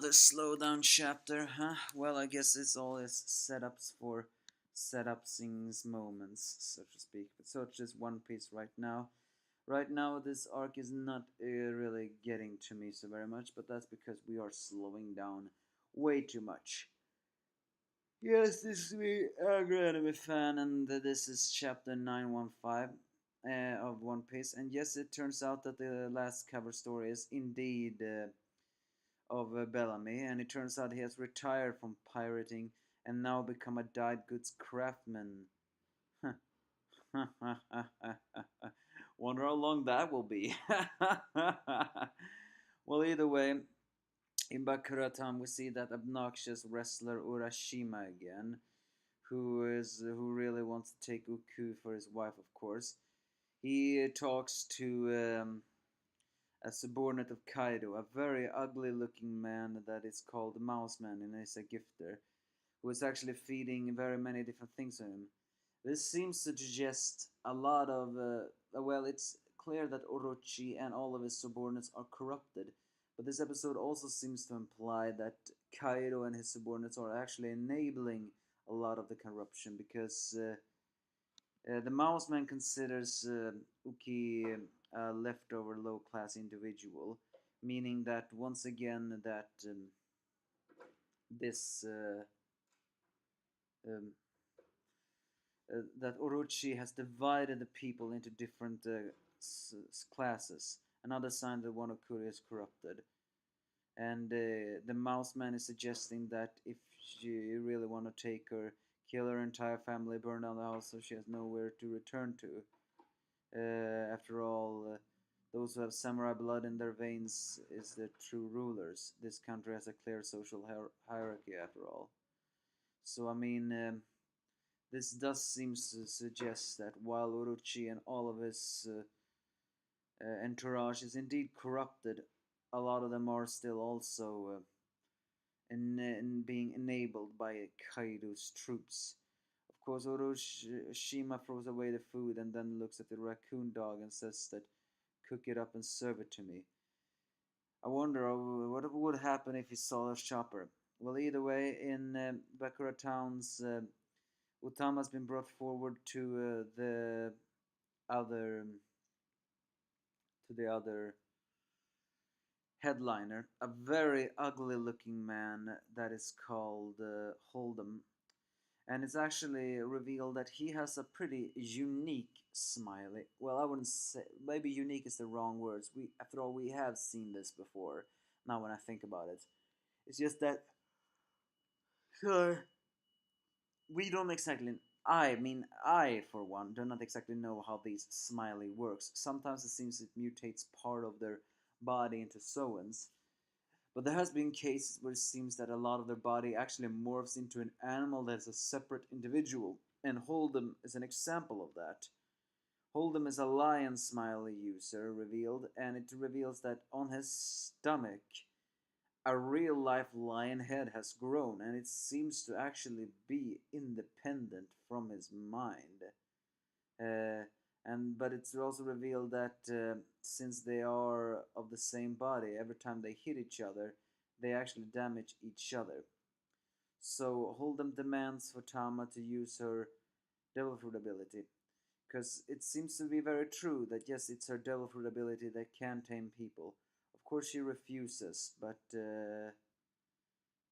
Another slowdown chapter, huh? Well, I guess it's all is setups for setupsings moments, so to speak. But such as One Piece right now. Right now, this arc is not really getting to me so very much, but that's because we are slowing down way too much. Yes, this is me, Agro Anime Fan, and this is chapter 915 of One Piece. And yes, it turns out that the last cover story is indeed of Bellamy, and it turns out he has retired from pirating and now become a dyed goods craftsman. Wonder how long that will be. Well, either way, in Bakuratan we see that obnoxious wrestler Urashima again, who really wants to take Uku for his wife, of course. He talks to a subordinate of Kaido, a very ugly looking man that is called the Mouse Man and is a gifter, who is actually feeding very many different things to him. This seems to suggest a lot of, well, it's clear that Orochi and all of his subordinates are corrupted, but this episode also seems to imply that Kaido and his subordinates are actually enabling a lot of the corruption because the Mouse Man considers Uki a leftover low-class individual, meaning that once again that this um, that Orochi has divided the people into different classes. Another sign that Wano is corrupted. And the Mouse Man is suggesting that if you really want to take her, kill her entire family, burn down the house so she has nowhere to return to. After all, those who have samurai blood in their veins is the true rulers. This country has a clear social hierarchy, after all. So, I mean, this does seem to suggest that while Orochi and all of his entourage is indeed corrupted, a lot of them are still also in being enabled by Kaido's troops. Of course, Orochima throws away the food and then looks at the raccoon dog and says that cook it up and serve it to me. I wonder what would happen if he saw a chopper. Well, either way, in Bakura Town's Utama has been brought forward other to the other headliner, a very ugly looking man that is called Hold'em, and it's actually revealed that he has a pretty unique smiley. Well, I wouldn't say, maybe unique is the wrong words. After all, we have seen this before. Now, when I think about it, it's just that we don't exactly. I for one do not exactly know how these smiley works. Sometimes it seems it mutates part of their body into Soans, but there has been cases where it seems that a lot of their body actually morphs into an animal that is a separate individual, and Hold'em is an example of that. Hold'em is a lion smiley user revealed, and it reveals that on his stomach, a real life lion head has grown, and it seems to actually be independent from his mind. Uh, but it's also revealed that since they are of the same body, every time they hit each other, they actually damage each other. So Hold'em demands for Tama to use her devil fruit ability, because it seems to be very true that yes, it's her devil fruit ability that can tame people. Of course, she refuses, but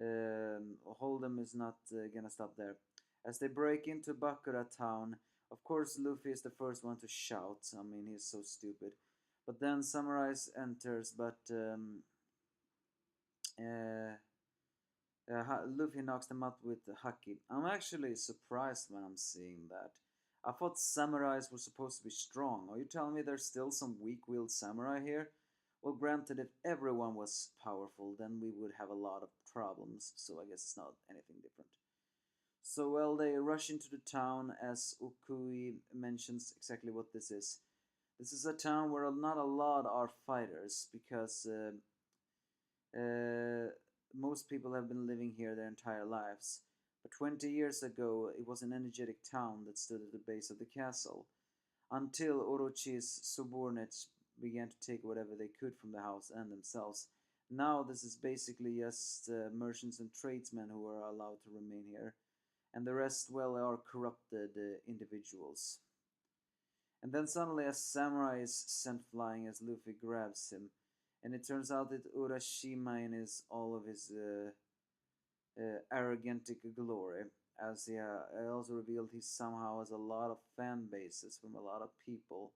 Hold'em is not gonna stop there. As they break into Bakura town, of course Luffy is the first one to shout. I mean, he's so stupid. But then Samurai enters, but uh, Luffy knocks them out with the Haki. I'm actually surprised when I'm seeing that. I thought samurais were supposed to be strong. Are you telling me there's still some weak-willed samurai here? Well, granted, if everyone was powerful, then we would have a lot of problems, so I guess it's not anything different. So, well, they rush into the town as Ukui mentions exactly what this is. This is a town where not a lot are fighters, because uh, most people have been living here their entire lives. But 20 years ago, it was an energetic town that stood at the base of the castle, until Orochi's subordinates began to take whatever they could from the house and themselves. Now this is basically just merchants and tradesmen who are allowed to remain here, and the rest, well, are corrupted individuals. And then suddenly a samurai is sent flying as Luffy grabs him, and it turns out that Urashima in his all of his arrogant glory, as he also revealed he somehow has a lot of fan bases from a lot of people.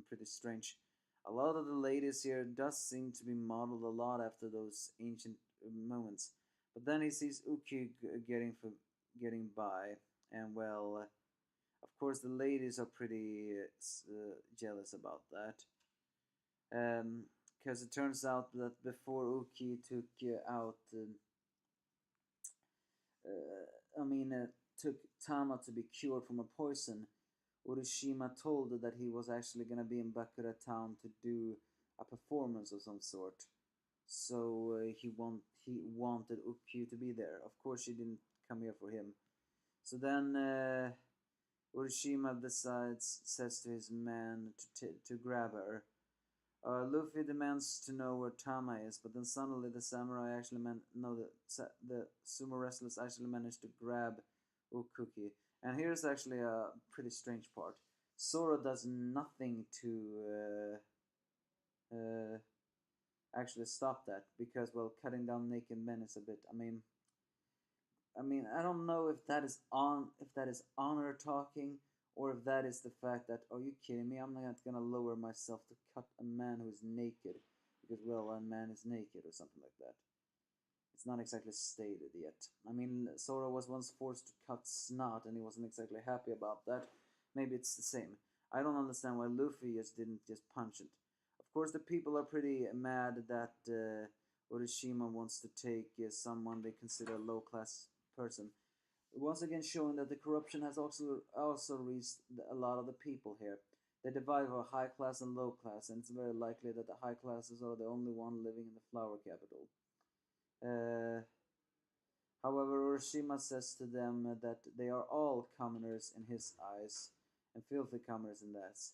Pretty strange. A lot of the ladies here does seem to be modeled a lot after those ancient moments. But then he sees Uki getting by, and well, of course the ladies are pretty jealous about that. Because it turns out that before Uki took out, took Tama to be cured from a poison, Urashima told her that he was actually gonna be in Bakura town to do a performance of some sort. So he wanted Uki to be there. Of course, she didn't come here for him. So then Urashima says to his man to grab her. Luffy demands to know where Tama is, but then suddenly the samurai actually no, the sumo wrestlers actually managed to grab Ukuki. And here's actually a pretty strange part. Zoro does nothing to actually stop that because, well, cutting down naked men is a bit. I don't know if that is honor talking, or if that is the fact that, are you kidding me? I'm not gonna lower myself to cut a man who is naked because, well, a man is naked or something like that. It's not exactly stated yet. Sora was once forced to cut snot and he wasn't exactly happy about that. Maybe it's the same. I don't understand why Luffy didn't just punch it. Of course, the people are pretty mad that Urashima wants to take someone they consider a low class person. Once again, showing that the corruption has also reached a lot of the people here. They divide for high class and low class, and it's very likely that the high classes are the only one living in the flower capital. Uh, However, Urashima says to them that they are all commoners in his eyes, and filthy commoners in theirs,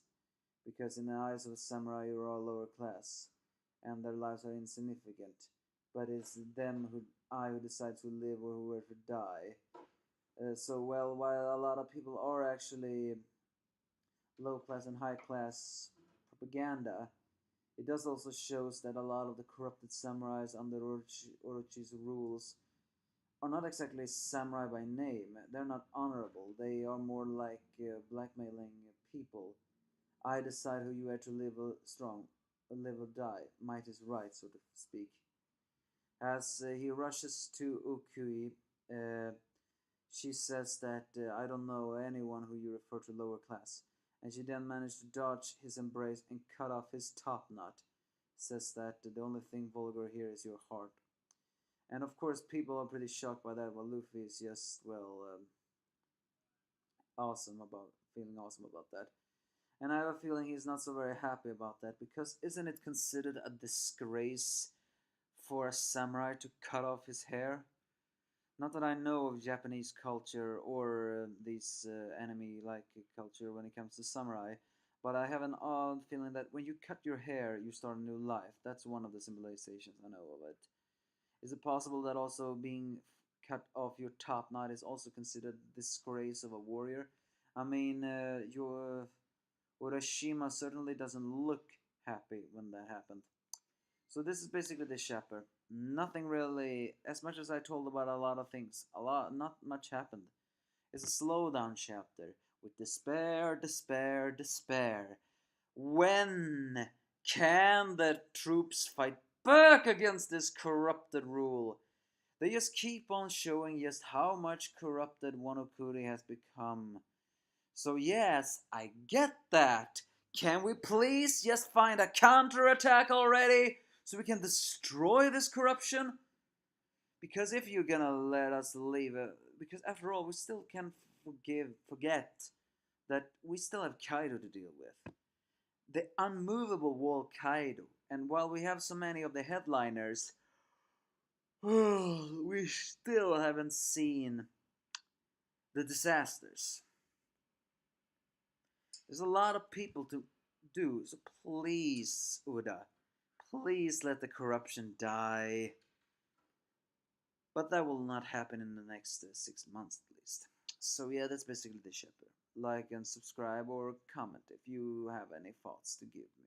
because in the eyes of a samurai you are all lower class, and their lives are insignificant. But it's who decides who live or who are to die. Well, while a lot of people are actually low class and high class propaganda, it does also shows that a lot of the corrupted samurais under Orochi's rules are not exactly samurai by name. They're not honorable. They are more like blackmailing people. I decide who you are to live or die. Might is right, so to speak. As he rushes to Ukui, uh, she says that I don't know anyone who you refer to lower class. And she then managed to dodge his embrace and cut off his top knot. Says that the only thing vulgar here is your heart. And of course, people are pretty shocked by that, while Luffy is just, well, feeling awesome about that. And I have a feeling he's not so very happy about that, because isn't it considered a disgrace for a samurai to cut off his hair? Not that I know of Japanese culture or these enemy-like culture when it comes to samurai, but I have an odd feeling that when you cut your hair, you start a new life. That's one of the symbolizations I know of it. Is it possible that also being cut off your top knot is also considered disgrace of a warrior? Your Urashima certainly doesn't look happy when that happened. So this is basically the chapter. Nothing really, as much as I told about a lot of things, not much happened. It's a slow down chapter with despair, despair, despair. When can the troops fight back against this corrupted rule? They just keep on showing just how much corrupted Wano Kuri has become. So yes, I get that. Can we please just find a counterattack already so we can destroy this corruption? Because if you're gonna let us leave, because after all, we still can't forget that we still have Kaido to deal with. The unmovable wall Kaido. And while we have so many of the headliners, we still haven't seen the disasters. There's a lot of people to do, so please, Uda, Please let the corruption die. But that will not happen in the next 6 months at least. So yeah, that's basically the chapter. Like and subscribe or comment if you have any thoughts to give me.